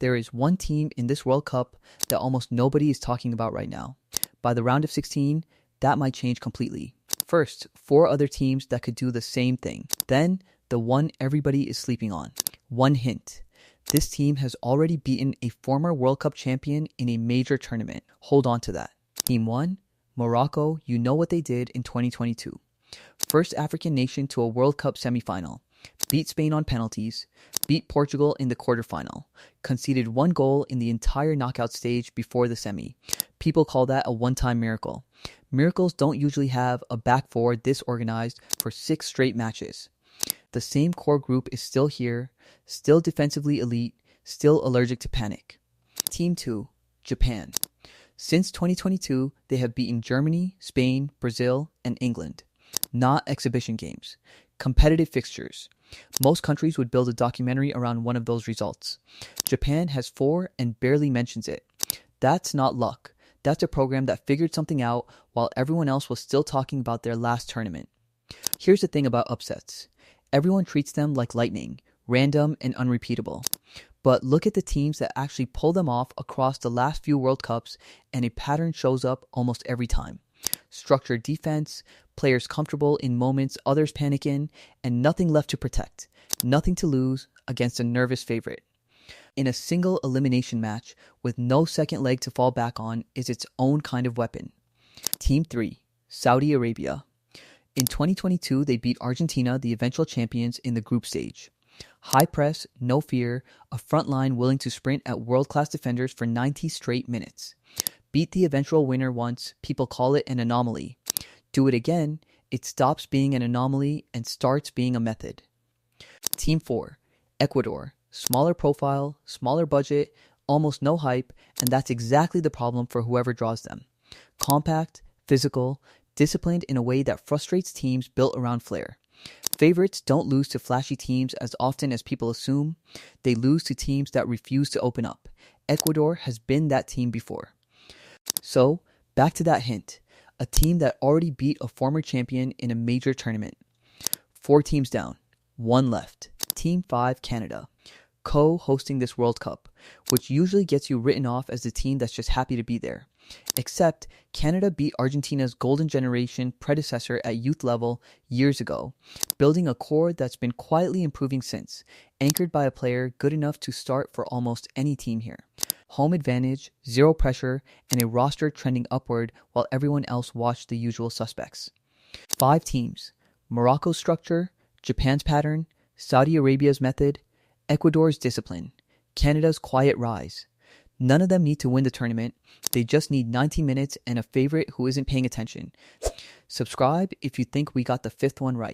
there is one team in this World Cup that almost nobody is talking about right now. By the round of 16, that might change completely. First, 4 other teams that could do the same thing. Then, the one everybody is sleeping on. One hint. This team has already beaten a former World Cup champion in a major tournament. Hold on to that. Team 1, Morocco, you know what they did in 2022. First African nation to a World Cup semifinal. Beat Spain on penalties, beat Portugal in the quarterfinal, conceded 1 goal in the entire knockout stage before the semi. People call that a one-time miracle. Miracles don't usually have a back four this organized for 6 straight matches. The same core group is still here, still defensively elite, still allergic to panic. Team 2, Japan. Since 2022, they have beaten Germany, Spain, Brazil, and England. Not exhibition games. Competitive fixtures. Most countries would build a documentary around one of those results. Japan has 4 and barely mentions it. That's not luck. That's a program that figured something out while everyone else was still talking about their last tournament. Here's the thing about upsets. Everyone treats them like lightning, random and unrepeatable. But look at the teams that actually pull them off across the last few World Cups, and a pattern shows up almost every time. Structured defense, players comfortable in moments others panic in, and nothing left to protect, nothing to lose against a nervous favorite. In a single elimination match with no second leg to fall back on is its own kind of weapon. Team 3, Saudi Arabia. In 2022, they beat Argentina, the eventual champions, in the group stage. High press, no fear, a front line willing to sprint at world-class defenders for 90 straight minutes. Beat the eventual winner once, people call it an anomaly. Do it again, it stops being an anomaly and starts being a method. Team 4, Ecuador. Smaller profile, smaller budget, almost no hype, and that's exactly the problem for whoever draws them. Compact, physical, disciplined in a way that frustrates teams built around flair. Favorites don't lose to flashy teams as often as people assume. They lose to teams that refuse to open up. Ecuador has been that team before. So, back to that hint. A team that already beat a former champion in a major tournament. 4 teams down. 1 left. Team 5, Canada. Co-hosting this World Cup, which usually gets you written off as the team that's just happy to be there. Except, Canada beat Argentina's golden generation predecessor at youth level years ago, building a core that's been quietly improving since, anchored by a player good enough to start for almost any team here. Home advantage, 0 pressure, and a roster trending upward while everyone else watched the usual suspects. 5 teams. Morocco's structure, Japan's pattern, Saudi Arabia's method, Ecuador's discipline, Canada's quiet rise. None of them need to win the tournament. They just need 90 minutes and a favorite who isn't paying attention. Subscribe if you think we got the 5th one right.